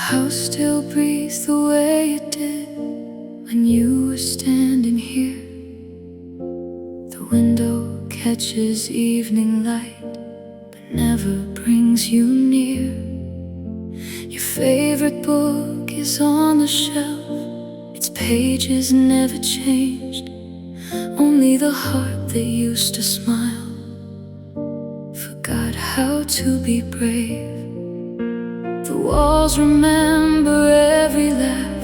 house still breathes the way it did when you were standing here. The window catches evening light, but never brings you near. Your favorite book is on the shelf, its pages never changed. Only the heart that used to smile forgot how to be brave. The walls remember every laugh,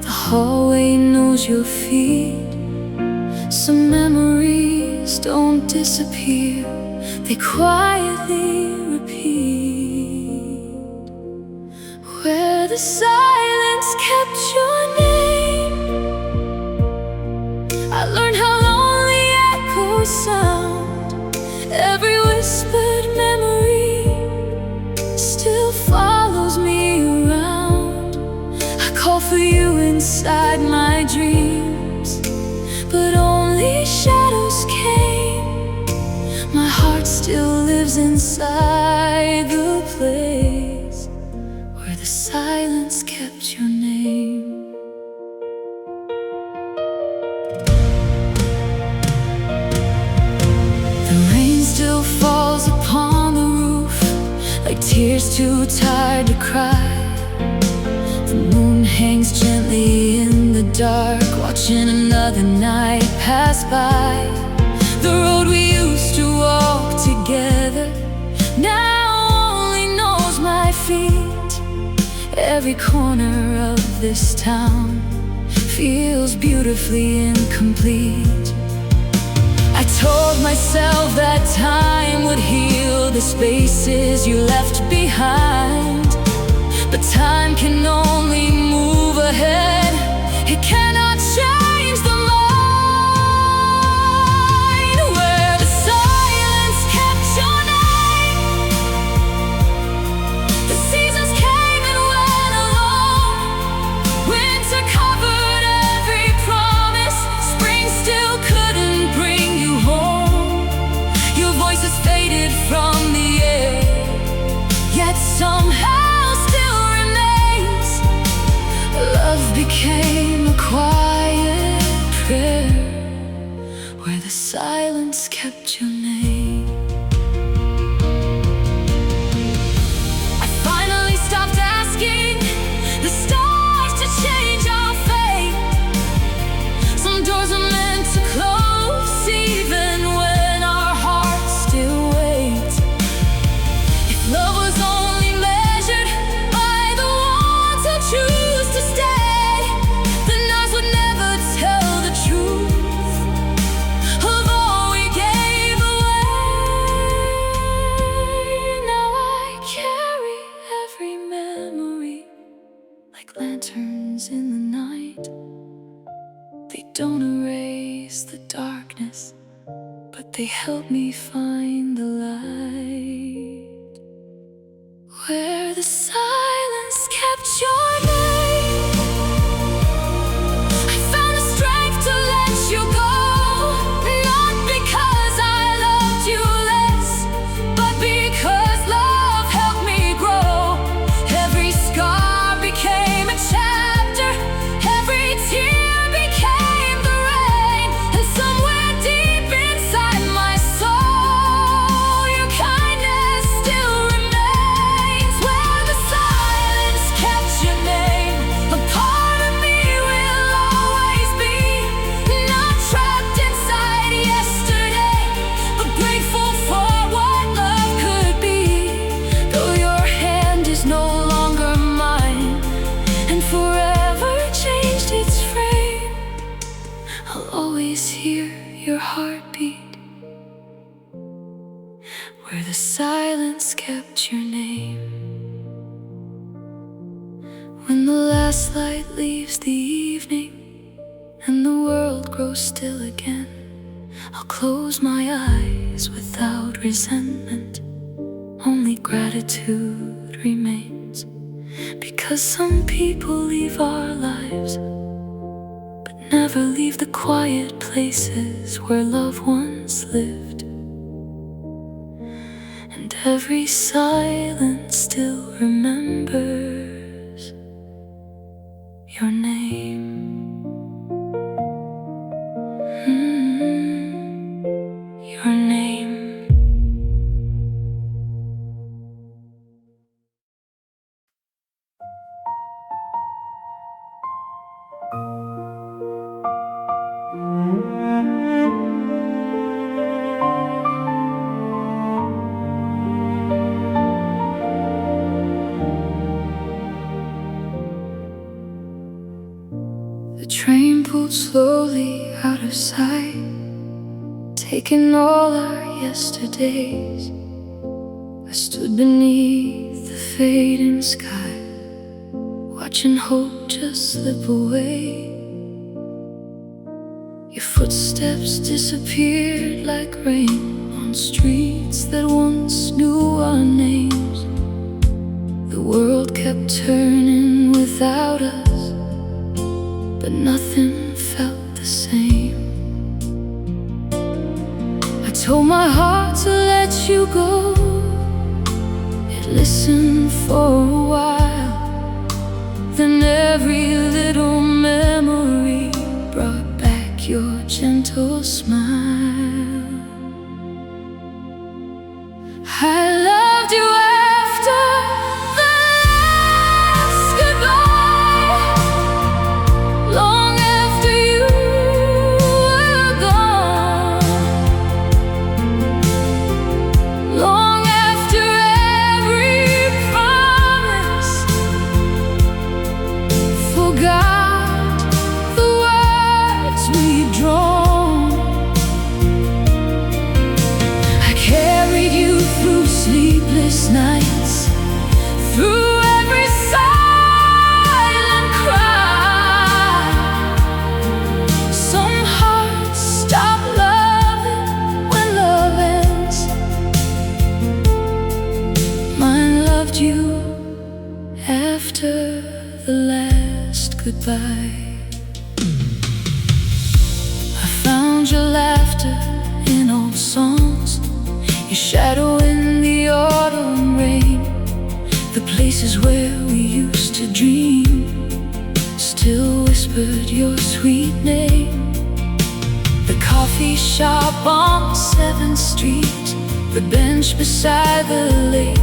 the hallway knows your feet. Some memories don't disappear, they quietly repeat. Where the silence kept your name, I learned how lonely echoes sound. Every whispered memory still follows me around. I call for you inside my dreams, but only shadows came. My heart still lives inside the place where the silence kept your name. The rain still falls upon the roof like tears too tired to cry. The moon hangs gently in the dark, watching another night pass by. The road we used to walk together now only knows my feet. Every corner of this town feels beautifully incomplete. I told myself that time would heal the spaces you left behind, but time can only move ahead, it cannot change the mind. Where the silence kept your name, the seasons came and went alone. Winter covered every promise, spring still couldn't bring you home. Your voices faded from the air, yet somehow love became a quiet prayer. Where the silence kept your name, I finally stopped asking the stars to change our fate. Some doors are meant to close even when our hearts still wait. If love was only measured by the ones who choose to stay, then ours would never tell the truth of all we gave away. Now I carry every memory like lanterns in the night. They don't erase the darkness, but they help me find the light. Where the silence kept your name, I found the strength to let you go. Not because I loved you less, but because love helped me grow. Every scar became a chapter, every tear became the rain. And somewhere deep inside my soul, your kindness still remains. Where the silence kept your name, a part of me will always be. Not trapped inside yesterday, but grateful for what love could be. Though your hand is no longer mine and forever changed its frame, I'll always hear your heartbeat where the silence kept your name. When the last light leaves the evening and the world grows still again, I'll close my eyes without resentment. Only gratitude remains, because some people leave our lives, but never leave the quiet places where loved ones lived. And every silence still remembers float slowly out of sight, taking all our yesterdays. I stood beneath the fading sky, watching hope just slip away. Your footsteps disappeared like rain on streets that once knew our names. The world kept turning without us, but nothing felt the same. I told my heart to let you go. It listened for a while, then every little memory brought back your gentle smile. I loved you after the last goodbye, long after you were gone, long after every promise forgot the words we'd drawn. I carried you through sleepless nights, through every silent cry. Some hearts stop loving when love ends. Mine loved you after the last goodbye. I found your laughter in old songs, your shadow in the autumn rain. The places where we used to dream still whispered your sweet name. The coffee shop on 7th Street, the bench beside the lake,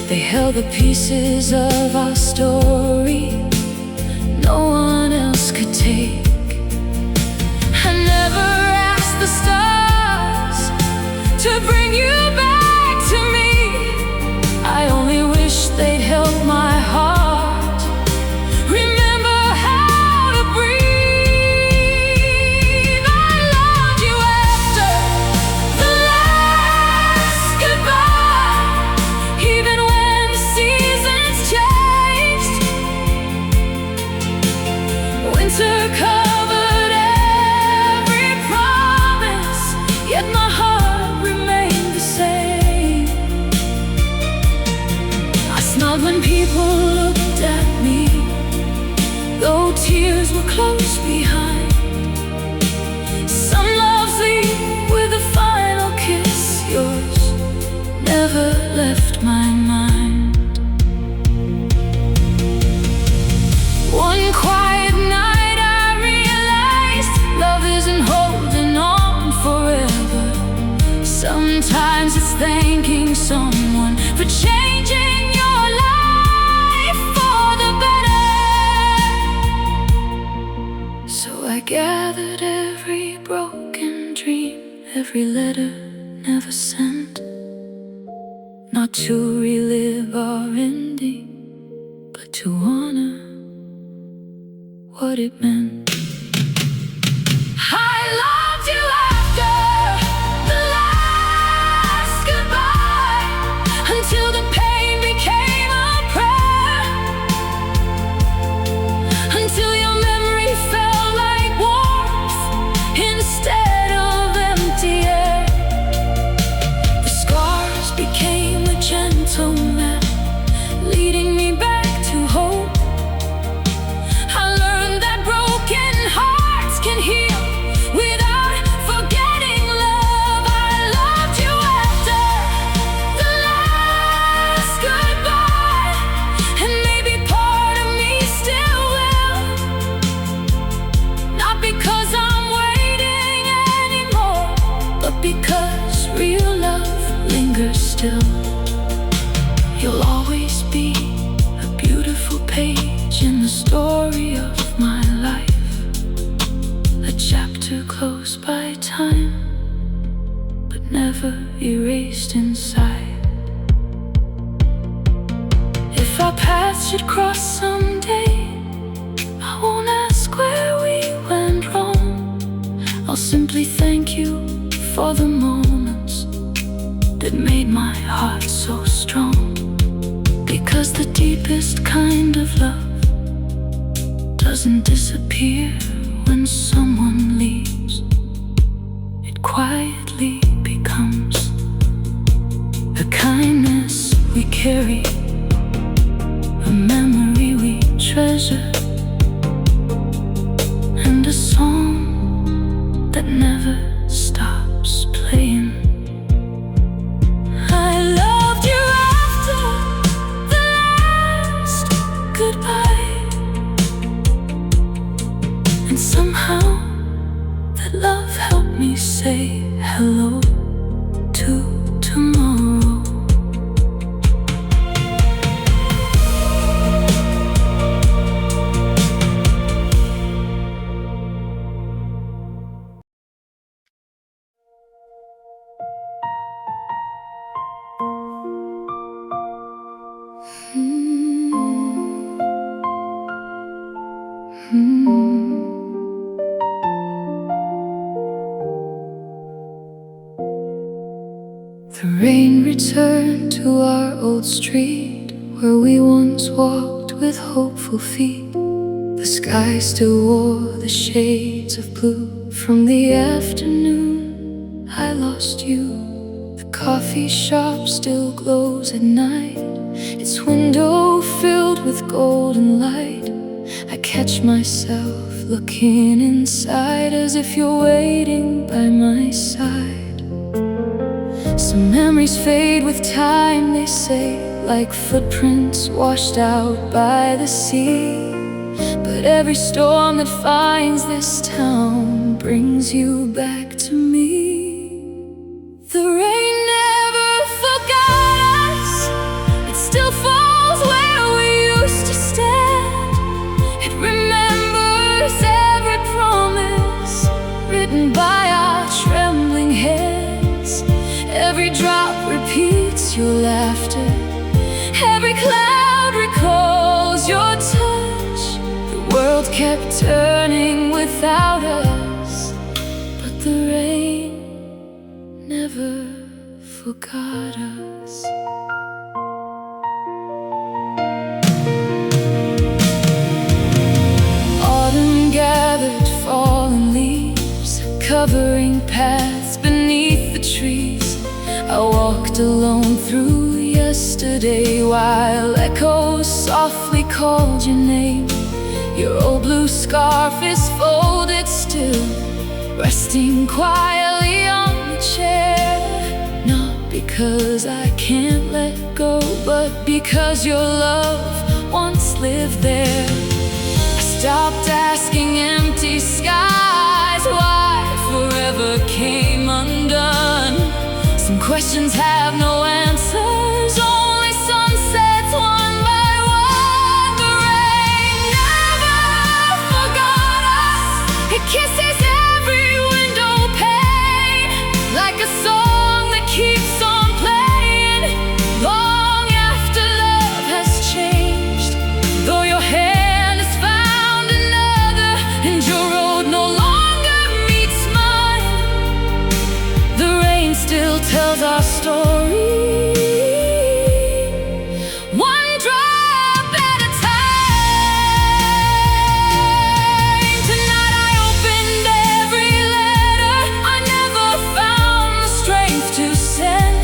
they held the pieces of our story no one else could take. I never asked the stars to bring you back to me. I only wish they'd help my heart remember how to breathe. I loved you after the last goodbye, even when the seasons changed. Winter covered every promise, yet my heart remained the same. I smiled when people looked at me, though tears were close behind. Some loves leave with a final kiss, yours never left my mind. One quiet night I realized love isn't holding on forever. Sometimes it's thanking someone for changing your life for the better. So I gathered every broken dream, every letter never sent, not to relive our ending, but to honor what it meant. I loved you after the last goodbye, until the pain became a prayer, until your memory felt like warmth instead of empty air. The scars became a gentle map, leading me back to hope. I learned that broken hearts can heal without forgetting love. I loved you after the last goodbye, and maybe part of me still will. Not because I'm waiting anymore, but because real love lingers still. You'll always be a beautiful page in the story of my life, a chapter closed by time, but never erased inside. If our paths should cross someday, I won't ask where we went. simply thank you for the moments that made my heart so strong. Because the deepest kind of love doesn't disappear when someone leaves. It quietly becomes a kindness we carry, a memory we treasure, and a song that never stops playing. I loved you after the last goodbye, and somehow that love helped me say hello to tomorrow. The rain returned to our old street where we once walked with hopeful feet. The sky still wore the shades of blue from the afternoon I lost you. The coffee shop still glows at night, its window filled with golden light. I catch myself looking inside as if you're waiting by my side. Some memories fade with time, they say, like footprints washed out by the sea. But every storm that finds this town brings you back to me. The rain never forgot us, it still falls where we used to stand. It remembers every promise written by our trembling hands. Every drop repeats your laughter, every cloud recalls your touch. The world kept turning without us, but the rain never forgot us. Autumn gathered fallen leaves, covering paths beneath the trees. I walked alone through yesterday while echoes softly called your name. Your old blue scarf is folded still, resting quietly on the chair. Not because I can't let go, but because your love once lived there. I stopped asking empty skies why forever came undone. Some questions have no answers, only sunsets one by one. The rain never forgot us, it kisses every window pane, like a song that keeps on playing long after love has changed. Though your hand has found another and your road no longer meets mine, the rain still tells our story, one drop at a time. Tonight I opened every letter I never found the strength to send.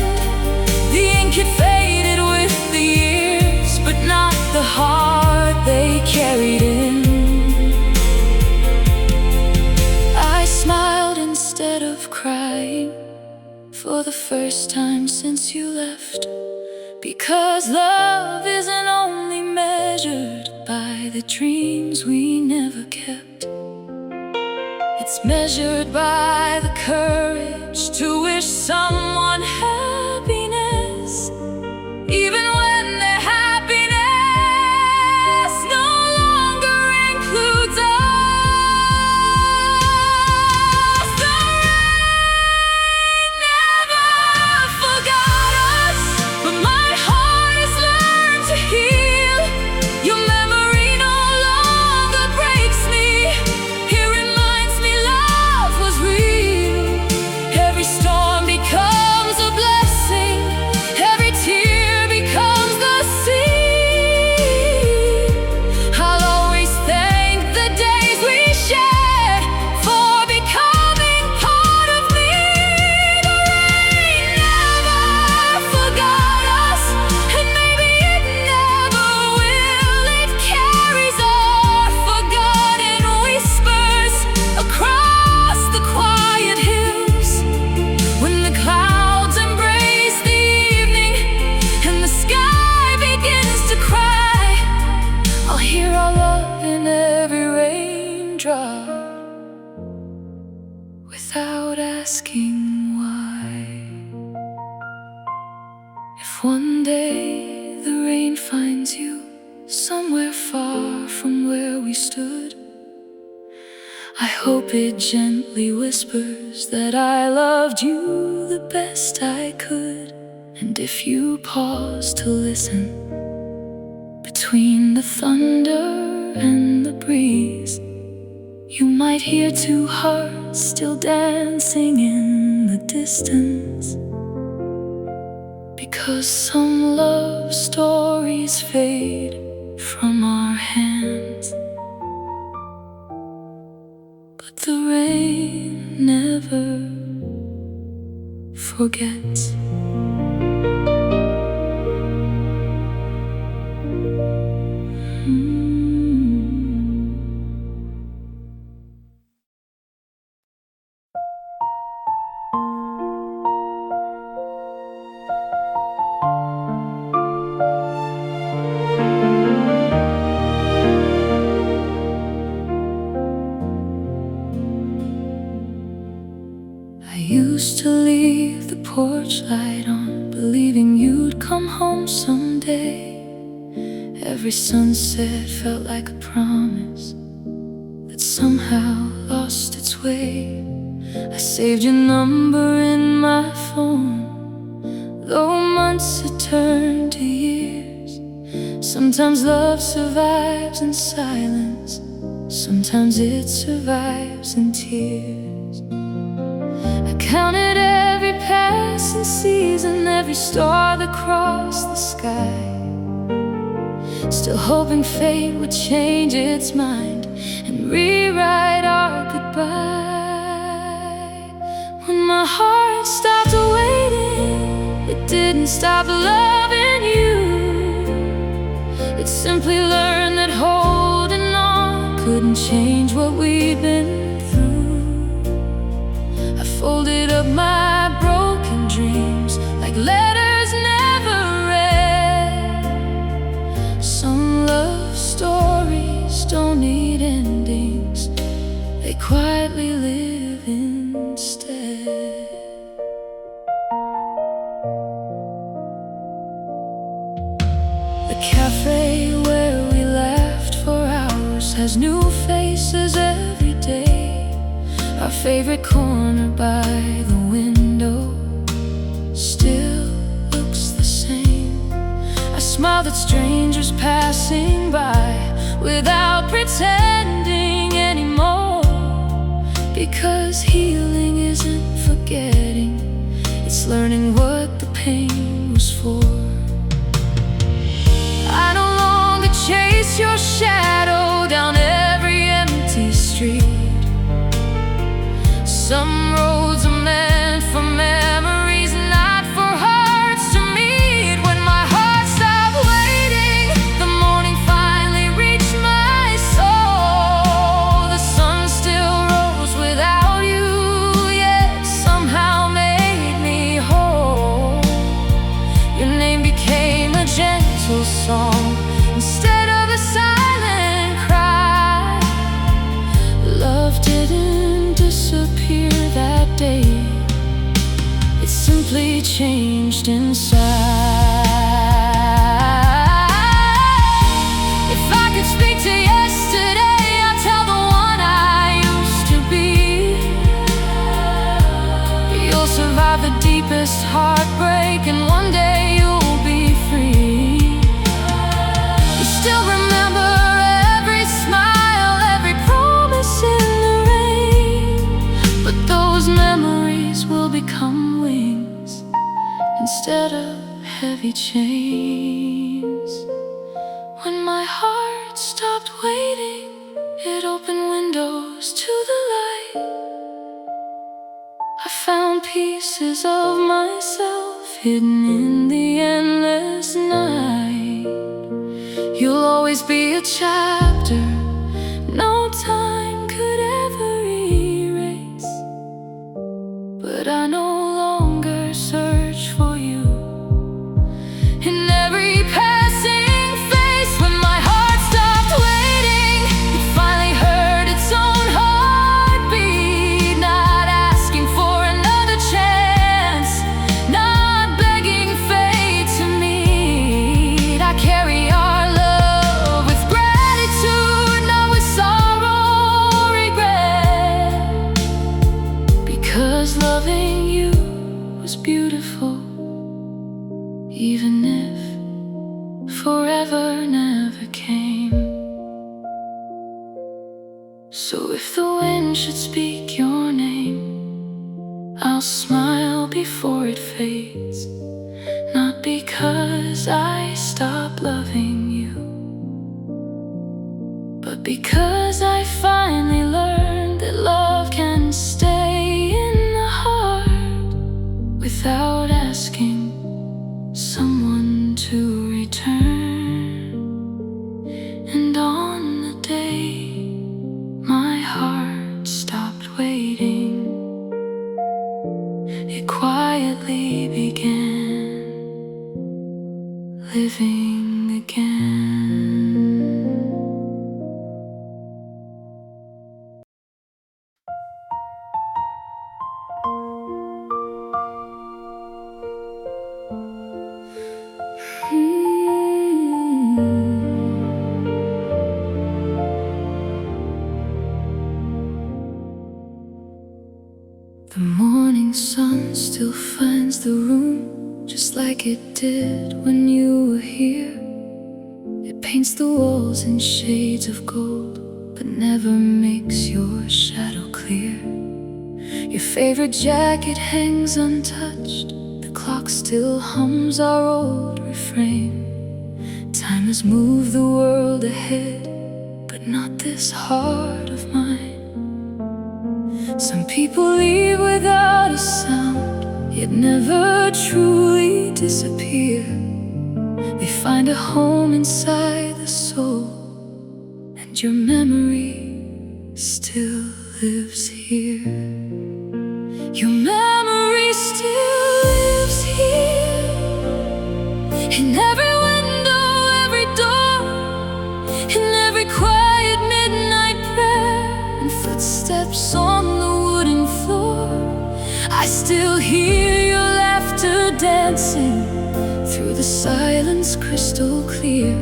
The ink had faded with the years, but not the heart they carried in. I smiled instead of crying for the first time since you left. Because love isn't only measured by the dreams we never kept, it's measured by the courage to wish someone happiness, even when their happiness no longer includes us. The rain never forgot us, but my heart has learned to heal. Your memory no longer breaks me, it reminds me love was real. hope it gently whispers that I loved you the best I could. And if you pause to listen between the thunder and the breeze, you might hear two hearts still dancing in the distance. Because some love stories fade from our hands, but the rain never forgets. I used to leave the porch light on, believing you'd come home someday. Every sunset felt like a promise that somehow lost its way. I saved your number in my phone, though months had turned to years. Sometimes love survives in silence, sometimes it survives in tears. I counted every passing season, every star that crossed the sky, still hoping fate would change its mind and rewrite our goodbye. When my heart stopped waiting, it didn't stop loving you. It simply learned that holding on couldn't change what we'd been through. I folded up my broken dreams like letters never read. Some love stories don't need endings, they quietly live instead. The cafe where we laughed for hours has new faces every day. Our favorite corner by the window still looks the same. I smiled at strangers passing by without pretending anymore. Because healing isn't forgetting, it's learning what the pain was for. I no longer chase your shadow down every empty street. Some roads are meant for memories, not for hearts to meet. When my heart stopped waiting, the morning finally reached my soul. The sun still rose without you, yet somehow made me whole. Your name became a gentle song instead of a silent cry. Love didn't disappear that day, it simply changed inside. If I could speak to yesterday, I'd tell the one I used to be. You'll survive the deepest heartbreak, and one day you'll be free. You still remember every smile, every promise in the rain, but those memories will become wings instead of heavy chains. When my heart stopped waiting, it opened windows to the light. I found pieces of myself hidden in the endless night. You'll always be a chapter no time could ever erase, but I no longer search for you in every passing face. When my heart stopped waiting, it finally heard its own heartbeat. Not asking for another chance, not begging fate to meet. I carry our love with gratitude. never came. So if the wind should speak your name, I'll smile before it fades. Not because I stop loving you, but because I finally learned that love can stay in the heart without asking someone to return. And on the day my heart stopped waiting, it quietly began living again. The morning sun still finds the room just like it did when you were here. It paints the walls in shades of gold, but never makes your shadow clear. Your favorite jacket hangs untouched, the clock still hums our old refrain. Time has moved the world ahead, but not this heart of mine. Some people leave without a sound, yet never truly disappear. They find a home inside the soul, and your memory still lives here. Your memory still lives here, in every window, every door, in every quiet midnight prayer, and footsteps on the wooden floor. I still hear your laughter dancing through the silence crystal clear.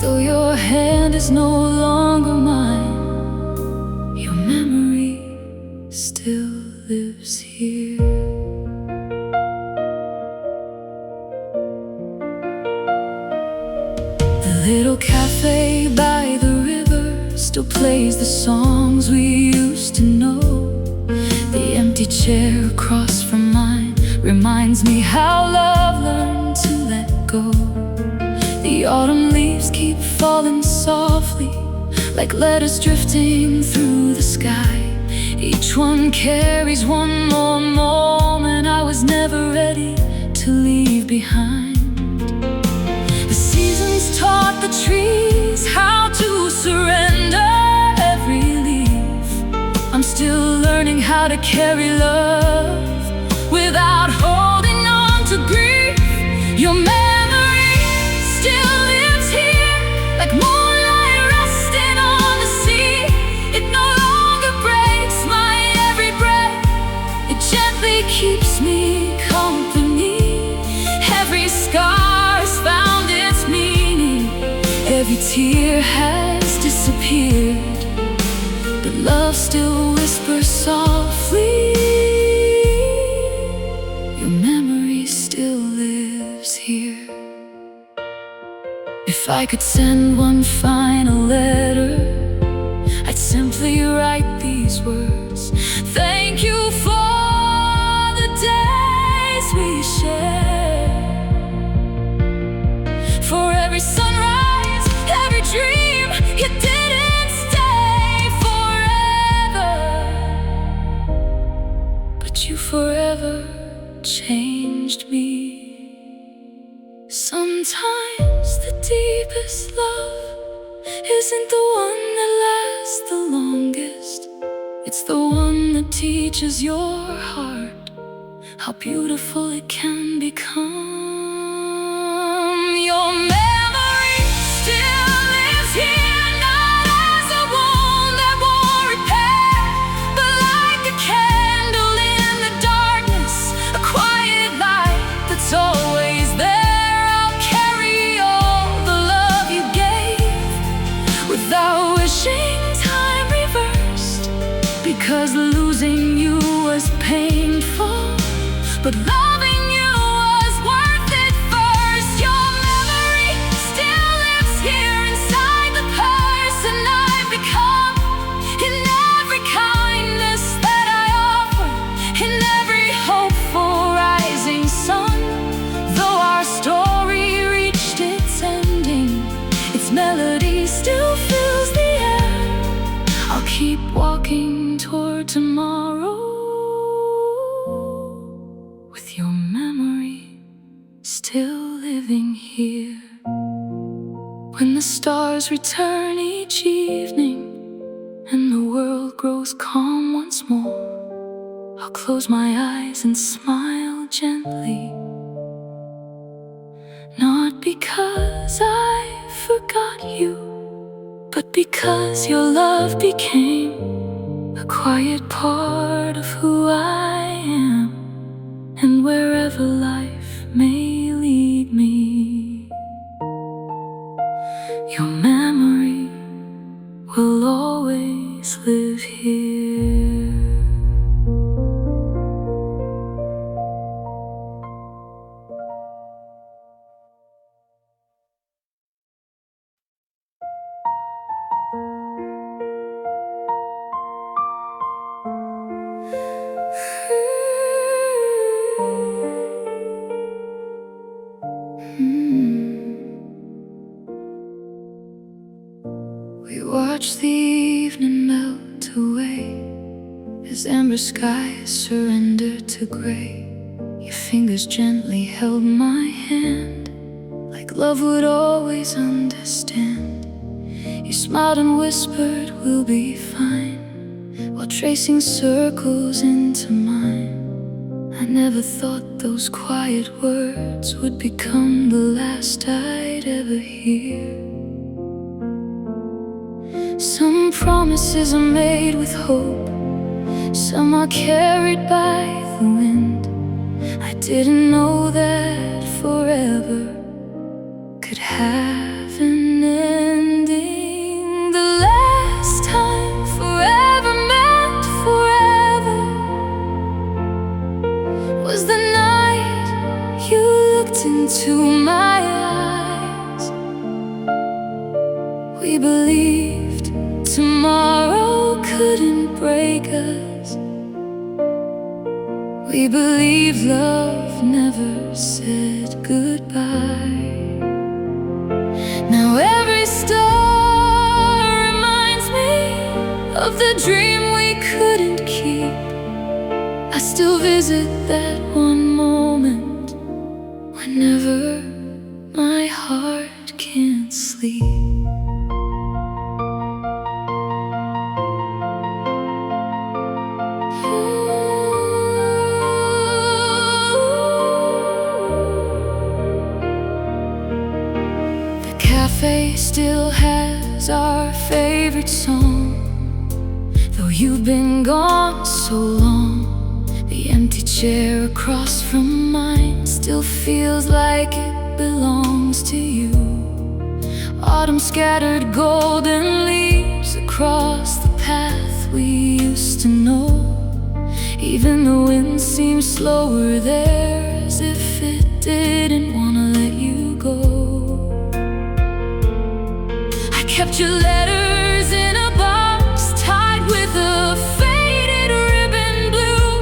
Though your hand is no longer mine, your memory still lives here. The little cafe by the river still plays the songs we used to know. The empty chair across from mine reminds me how love learned to let go. The autumn leaves keep falling softly, like letters drifting through the sky. Each one carries one more moment I was never ready to leave behind. The seasons taught the trees how to surrender every leaf. I'm still learning how to carry love without holding on to grief. Your memory still lives here, like moonlight resting on the sea. It no longer breaks my every breath, it gently keeps me company. Every scar has found its meaning, every tear has disappeared, but love still whispers softly. Your memory still lives here. If I could send one final letter, I'd simply write these words. Thank you for the days we shared, for every sunrise, every dream you didn't stay forever, but you forever changed me. Sometimes the deepest love isn't the one that lasts the longest, it's the one that teaches your heart how beautiful it can become. Your memory still lives here, not as a wound that won't repair, but like a candle in the darkness, a quiet light that's always there. I'll carry all the love you gave without wishing time reversed, because losing you was painful, but loving you was worth it first. Your memory still lives melody still fills the air. I'll keep walking toward tomorrow, with your memory still living here. When the stars return each evening and the world grows calm once more, I'll close my eyes and smile gently. Not because I forgot you, but because your love became a quiet part of who I am. And wherever life may lead me, your memory will always live here. We watch the evening melt away as amber skies surrender to gray. Your fingers gently held my hand, like love would always understand. You smiled and whispered, "We'll be fine," while tracing circles into mine. I never thought those quiet words would become the last I'd ever hear. Some promises are made with hope, some are carried by the wind. I didn't know that forever could have an ending. The last time forever meant forever was the night you looked into my eyes. We believed tomorrow couldn't break us. We believed love never said goodbye. Now every star reminds me of the dream we couldn't keep. I still visit that one moment whenever my heart can't sleep. The cafe still has our favorite song, though you've been gone so long. The empty chair across from mine still feels like it belongs to you. Autumn scattered golden leaves across the path we used to know. Even the wind seems slower there, as if it didn't wanna let you go. I kept your letters in a box, tied with a faded ribbon blue.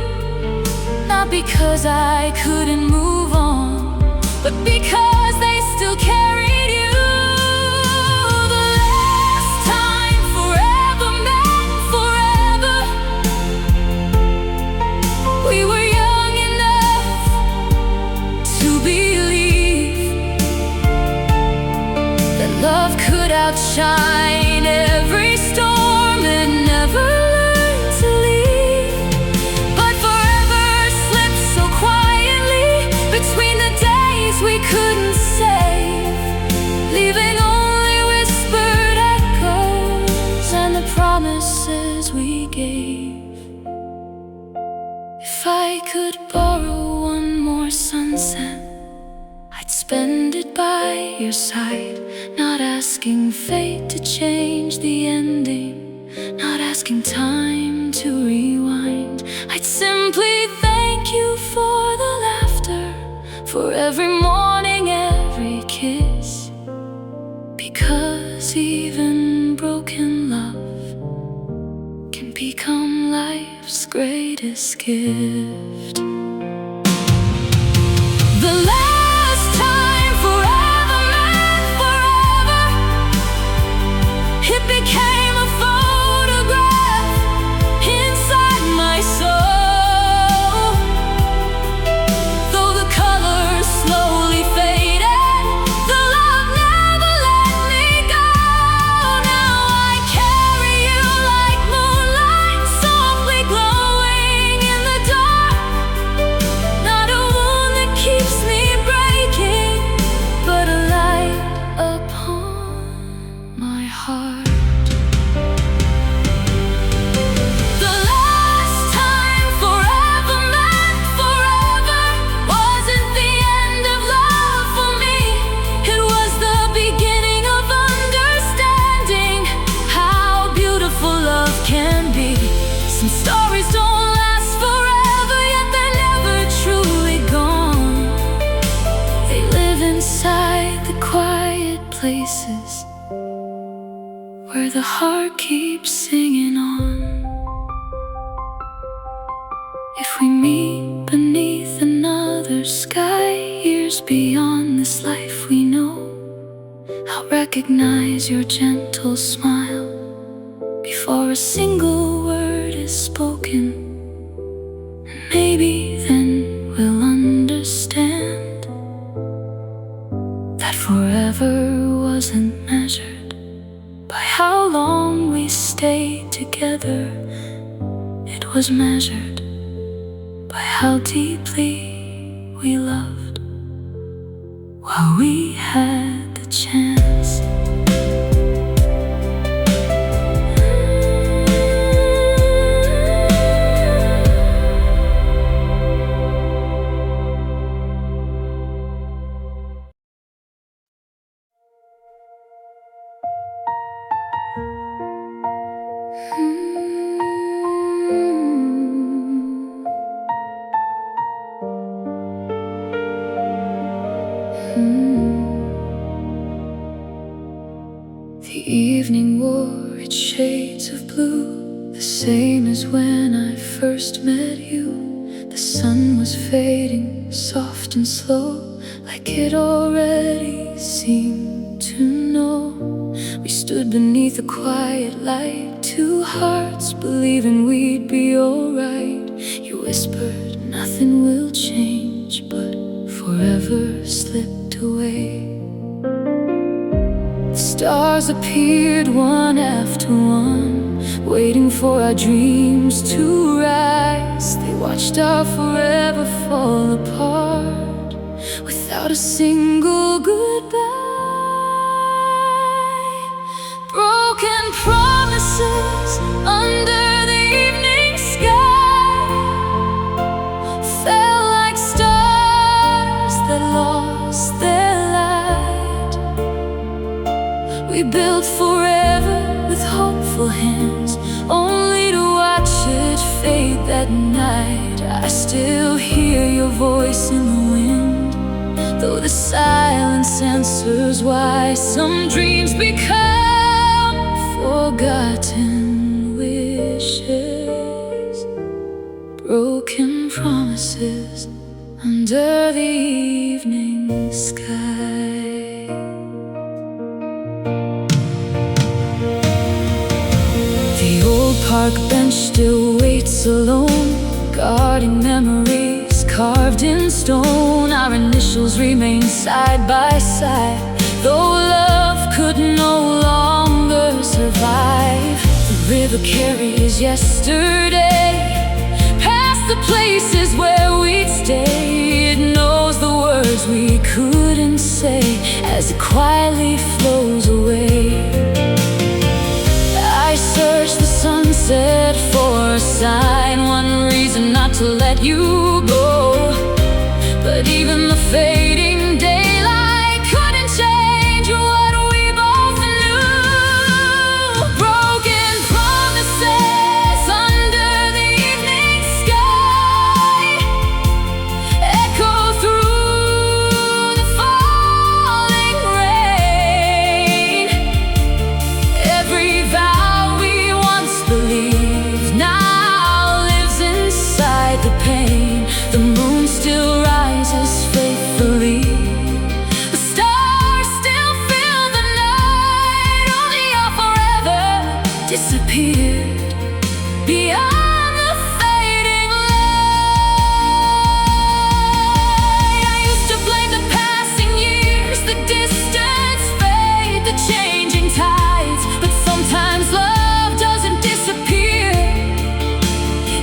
Not because I couldn't move on, but because they still carried you. The last time forever meant forever. We were young enough to believe that love could outshine every storm and never learn to leave. But forever slipped so quietly between the days we couldn't save, leaving only whispered echoes and the promises we gave. If I could borrow one more sunset, I'd spend it by your side, not asking fate to change the ending, not asking time to rewind. I'd simply thank you for the laughter, for every morning, every kiss, because even broken love can become life's greatest gift. The last time forever meant forever. heart. The last time forever meant forever wasn't the end of love for me. It was the beginning of understanding how beautiful love can be. Some stories don't last forever, yet they're never truly gone. They live inside the quiet places where the heart keeps singing on. If we meet beneath another sky, years beyond this life we know, I'll recognize your gentle smile before a single word is spoken. And maybe then we'll understand that forever wasn't measured by how long we stayed together. It was measured by how deeply we loved while we had the chance. The evening wore its shades of blue, the same as when I first met you. The sun was fading, soft and slow, like it already seemed to know. We stood beneath a quiet light, two hearts believing we'd be alright. You whispered, nothing will change, but forever slipped away. Stars appeared one after one, waiting for our dreams to rise. They watched our forever fall apart without a single goodbye. Broken promises under the evening sky fell like stars that lost their light. We built forever with hopeful hands, only to watch it fade that night. I still hear your voice in the wind, though the silence answers why some dreams become forgotten wishes. Broken promises under the evening sky. Park bench still waits alone, guarding memories carved in stone. Our initials remain side by side, though love could no longer survive. The river carries yesterday past the places where we'd stay. It knows the words we couldn't say as it quietly flows away. I search the sunset for a sign, one reason not to let you go. But even the fading daylight couldn't change what we both knew. Broken promises under the evening sky echo through the falling rain. Every vow now lives inside the pain. The moon still rises faithfully, the stars still fill the night. Only our forever disappeared beyond the fading light. I used to blame the passing years, the distance fade, the changing tides. But sometimes love doesn't disappear,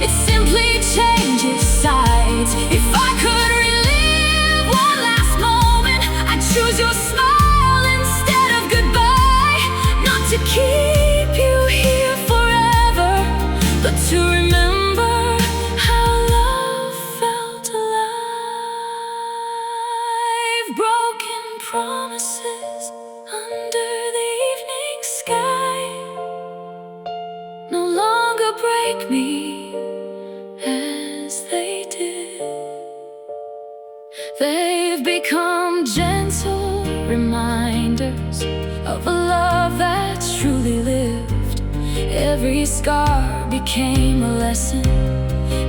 it simply changes sides. If I could relive one last moment, I'd choose your smile instead of goodbye. Not to keep you here forever, but to remember how love felt alive. Broken promises under the evening sky no longer break me as they did. They've become gentle reminders of a love that truly lived. Every scar became a lesson,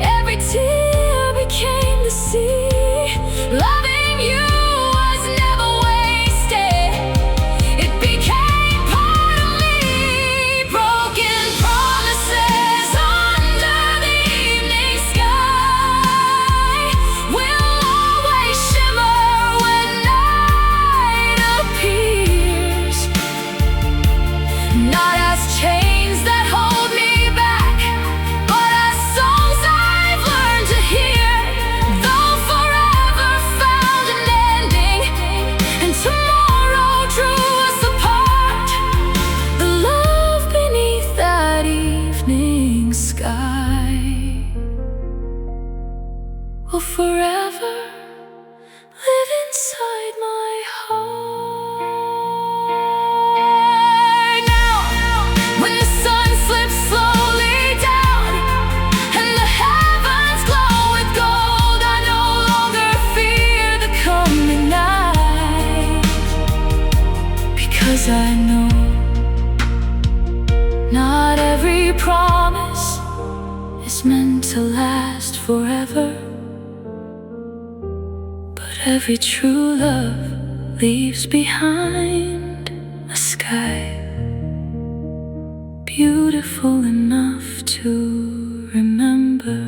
every tear became the sea. Loving you was never wasted, it became part of me. Broken promises under the evening sky will always shimmer when night appears. Not as chains that hold me back, but as songs I've learned to hear. Though forever found an ending and tomorrow drew us apart, the love beneath that evening sky will forever live inside my heart. Now, when the sun slips slowly down and the heavens glow with gold, I no longer fear the coming night, because I know not every promise is meant to last forever, but every true love leaves behind a sky beautiful enough to remember.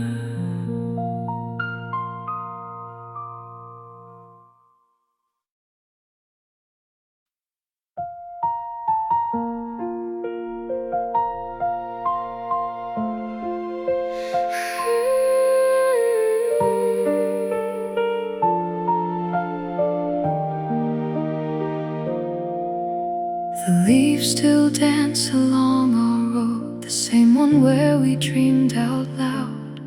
The leaves still dance along our road, the same one where we dreamed out loud.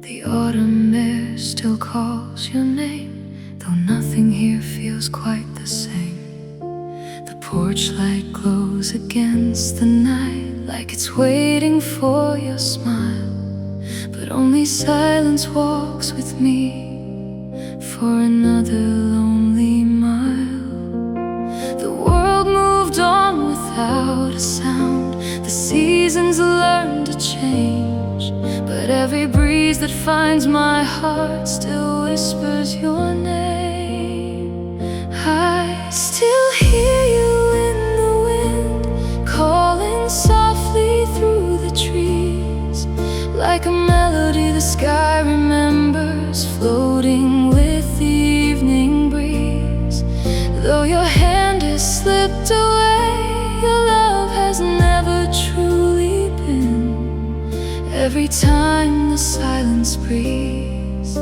The autumn air still calls your name, though nothing here feels quite the same. The porch light glows against the night, like it's waiting for your smile, but only silence walks with me for another lonely mile. The world moved on without a sound, the seasons learned to change, but every breeze that finds my heart still whispers your name. I still hear you in the wind, calling softly through the trees, like a melody the sky remembers, floating with the evening breeze. Though your hand has slipped away, your love has never truly been. Every time the silence breathes,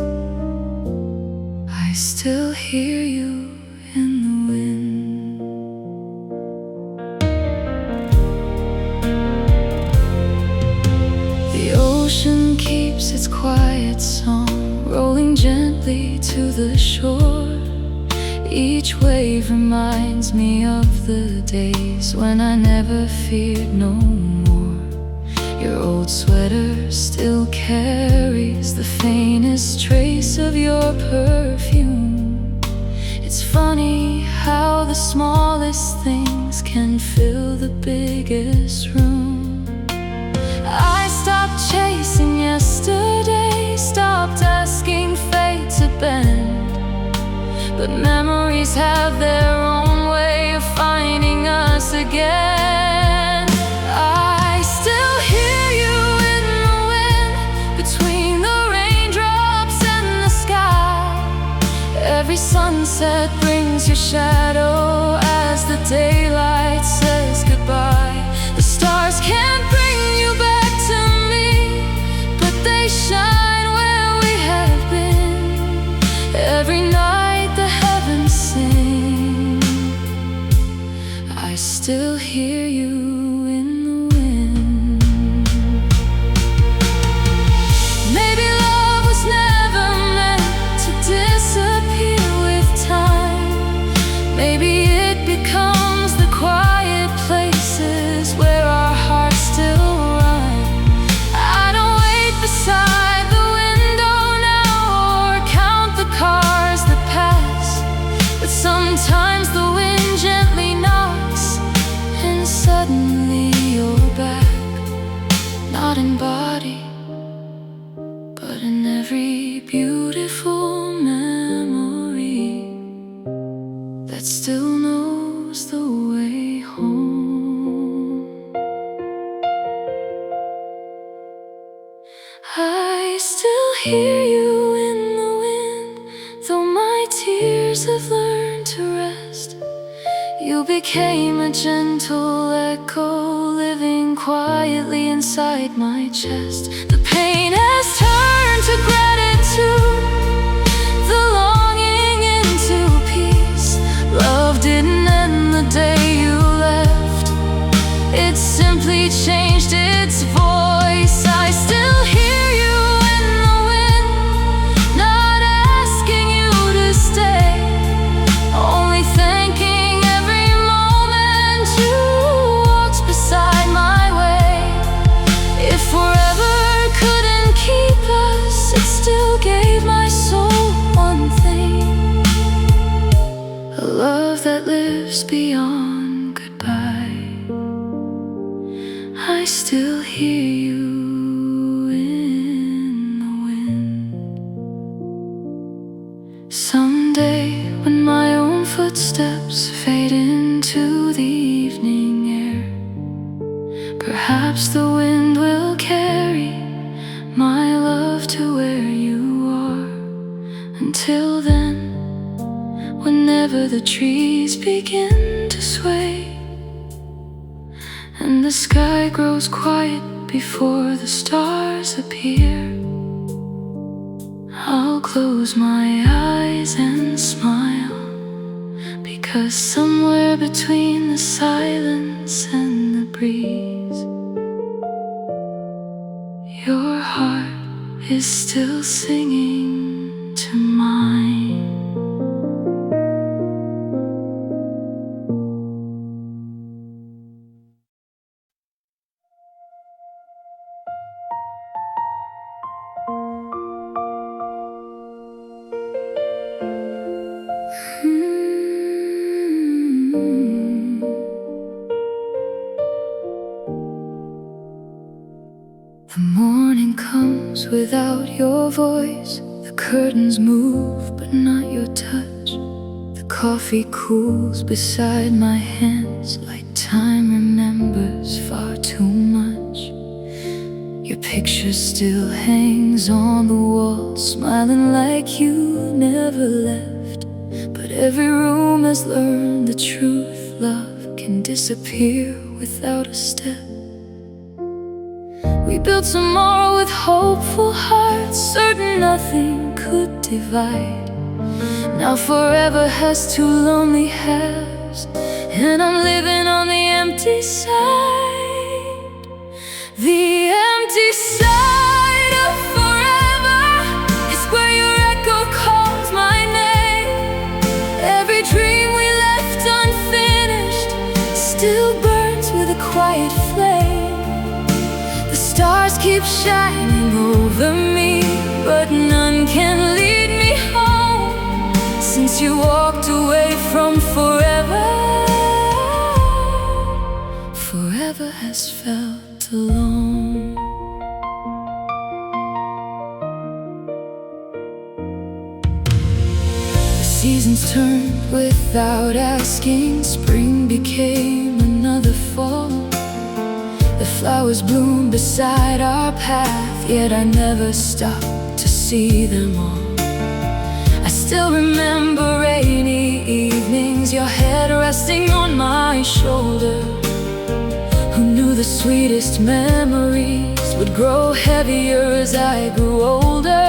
I still hear you in the wind. The ocean keeps its quiet song, rolling gently to the shore. Each wave reminds me of the days when I never feared no more. Your old sweater still carries the faintest trace of your perfume. It's funny how the smallest things can fill the biggest room. I stopped chasing yesterday, stopped asking fate to bend, but memories have their own way of finding us again. I still hear you in the wind, between the raindrops and the sky. Every sunset brings your shadow as the daylight says goodbye. The stars can't bring you back to me, but they shine where we have been. Every night the heavens sing. still hear you in the wind. Maybe love was never meant to disappear with time. Maybe it becomes the quiet places where our hearts still run. I don't wait beside the window now or count the cars that pass, but sometimes the wind gently knocks and suddenly you're back. Not in body, but in every beautiful memory that still knows the way home. I still hear you in the wind, though my tears have learned to rest. You became a gentle echo, living quietly inside my chest. The pain has turned to gratitude, the longing into peace. Love didn't end the day you left, it simply changed its voice. I still hear you in the wind, not asking you to stay, only thanking every moment you walked beside my way. If forever couldn't keep us, it still gave my soul one thing: a love that lives beyond goodbye. I still hear you in the wind. Someday, when my own footsteps fade into the evening air, perhaps the wind will carry my love to where you are. Until then, whenever the trees begin to sway and the sky grows quiet before the stars appear, I'll close my eyes and smile, because somewhere between the silence and the breeze, your heart is still singing to mine. The morning comes without your voice. The curtains move, but not your touch. The coffee cools beside my hands, like time remembers far too much. Your picture still hangs on the wall, smiling like you never left. But every room has learned the truth: love can disappear without a step. We built tomorrow with hopeful hearts, certain nothing could divide. Now forever has two lonely halves, and I'm living on the empty side. The empty side of forever is where your echo calls my name. Every dream we left unfinished still burns with a quiet flame. Stars keep shining over me, but none can lead me home. Since you walked away from forever, forever has felt alone. The seasons turned without asking. Spring became another fall. The flowers bloom beside our path, yet I never stopped to see them all. I still remember rainy evenings, your head resting on my shoulder. Who knew the sweetest memories would grow heavier as I grew older?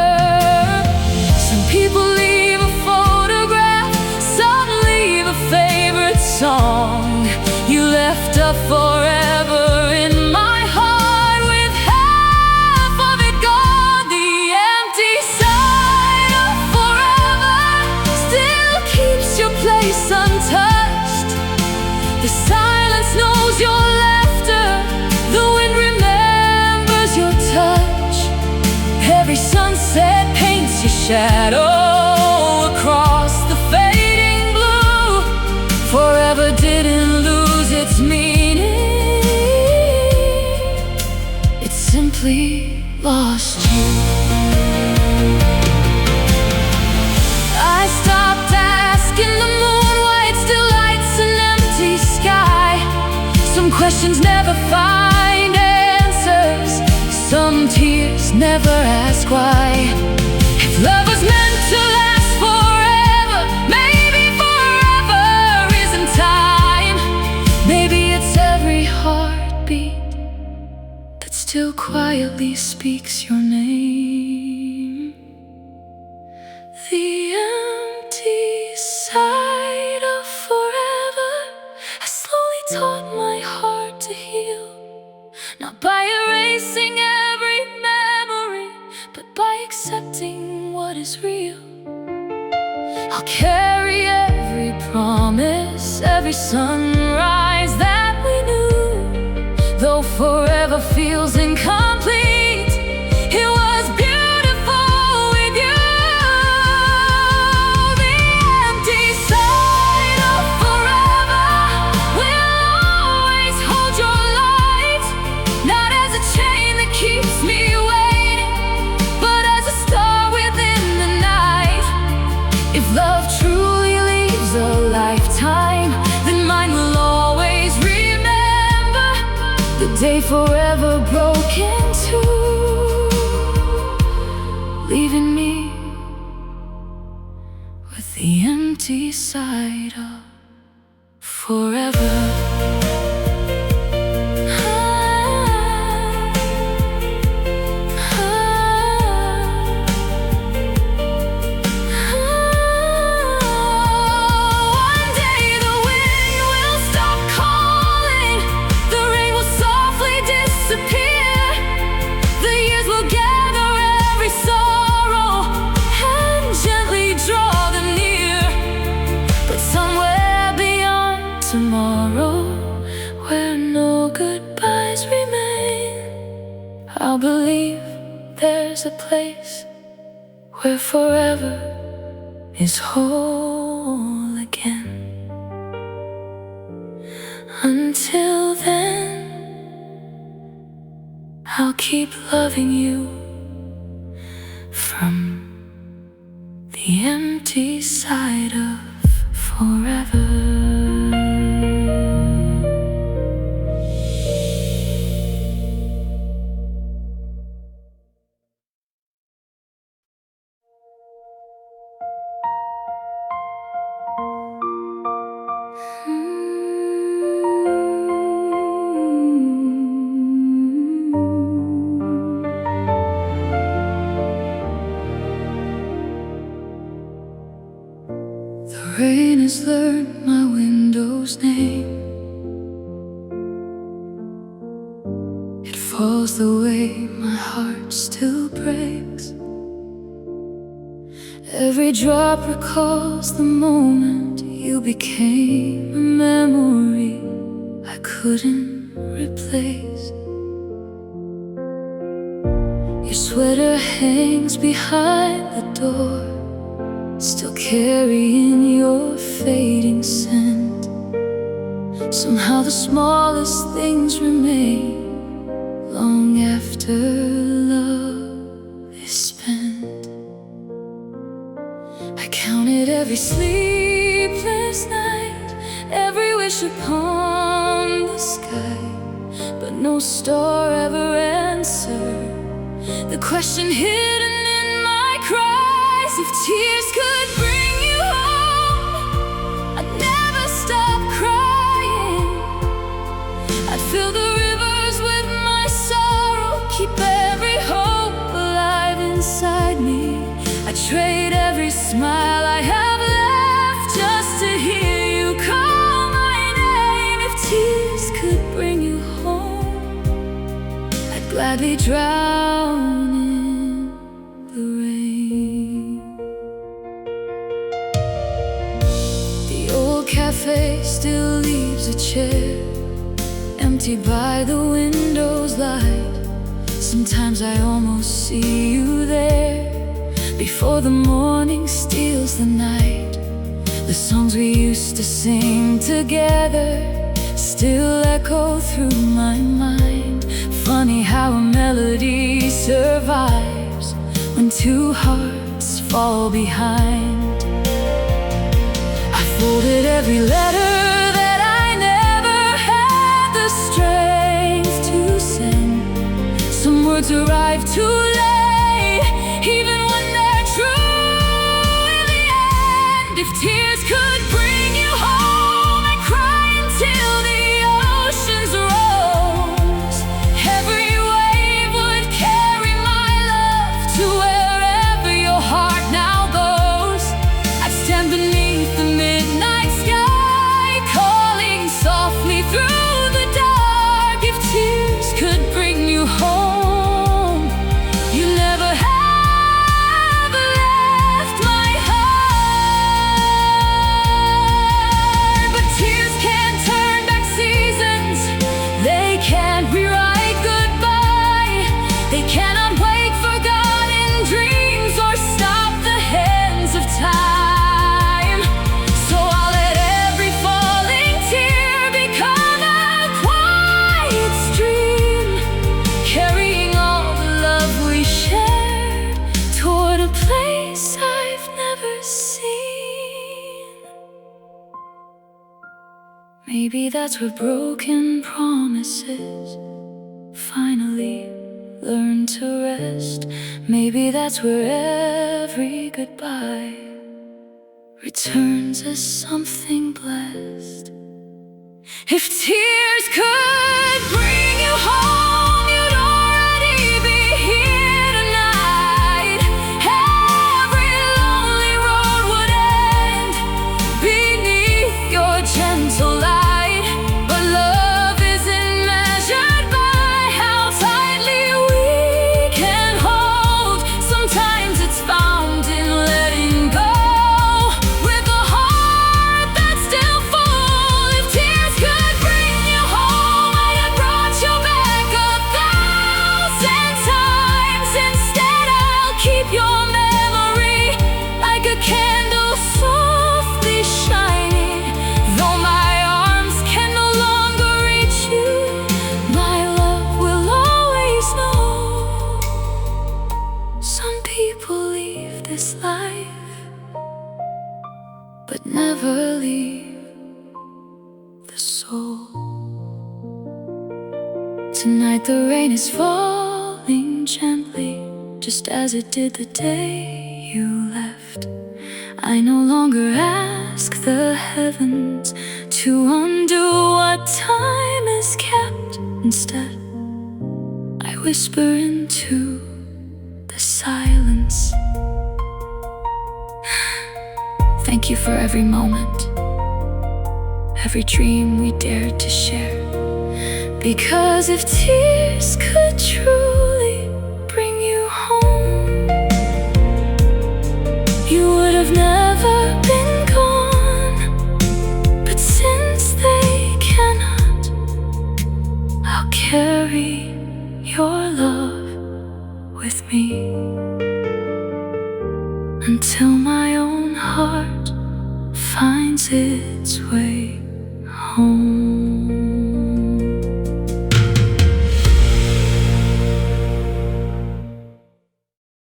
Some people leave a photograph, some leave a favorite song. You left left a forever in my heart, with half of it gone. The empty side of forever still keeps your place untouched. The silence knows your laughter, the wind remembers your touch. Every sunset paints your shadow across the fading blue. Forever didn't lose its meaning, it simply lost you. I stopped asking the moon why it still lights an empty sky. Some questions never find answers, some tears never ask why. If love was meant to last forever, maybe forever isn't time. Maybe it's every heartbeat that still quietly speaks your name. The empty side of forever has slowly taught my heart to heal, not by erasing every memory, but by accepting what is real. I'll carry every promise, every sunrise that we knew. Though forever feels incomplete, it was beautiful with you. The empty side of forever will always hold your light, not as a chain that keeps me waiting, but as a star within the night. If love truly leaves a lifetime, then mine will always remember the day forever broke in two, leaving me with the empty side of forever. One day the wind will stop calling, the rain will softly disappear, the years will gather every sorrow and gently draw them near. But somewhere beyond tomorrow, where no goodbyes remain, I'll believe there's a place where forever is whole again. Until then, I'll keep loving you from the empty side of forever. The rain has learned my window's name. It falls the way my heart still breaks. Every drop recalls the moment you became a memory I couldn't replace. Your sweater hangs behind the door, still carrying your fading scent. Somehow the smallest things remain long after love is spent. I counted every sleepless night, every wish upon the sky, but no star ever answered the question hidden in my cries. If tears could bring you home, I'd never stop crying. I'd fill the rivers with my sorrow, keep every hope alive inside me. I'd trade every smile I have left just to hear you call my name. If tears gladly drown in the rain. The old cafe still leaves a chair empty by the window's light. Sometimes I almost see you there before the morning steals the night. The songs we used to sing together still echo through my mind. Funny how a melody survives when two hearts fall behind. I folded every letter that I never had the strength to send. Some words arrive too late, even when they're true in the end. If tears could bring you home and cry until the oceans rose, every wave would carry my love to wherever your heart now goes. I'd stand beneath the midnight sky, calling softly through the dark. If tears could bring you home, you never have left my heart. But tears can't turn back seasons, they can't rewrite goodbye. They cannot wake forgotten dreams or stop the hands of time. So I'll let every falling tear become a quiet stream, carrying all the love we shared toward a place I've never seen. Maybe that's where broken promises finally learn to rest. Maybe that's where every goodbye returns as something blessed. If tears could bring you home, you'd already be here tonight. Every lonely road would end beneath your gentle light. But love isn't measured by how tightly we can hold. Sometimes it's found in letting go, with a heart that's still full. If tears could bring you home, I'd have brought you back 1,000 times. Instead, I'll keep your memory like a candle softly shining. Though my arms can no longer reach you, my love will always know. Some people leave this life, but never leave the soul. Tonight the rain is falling gently, just as it did the day you left. I no longer ask the heavens to undo what time has kept. Instead, I whisper into the silence. Thank you for every moment, every dream we dared to share. Because if tears could truly bring you home, you would have never been gone. But since they cannot, I'll carry your love with me until my own heart finds its way home.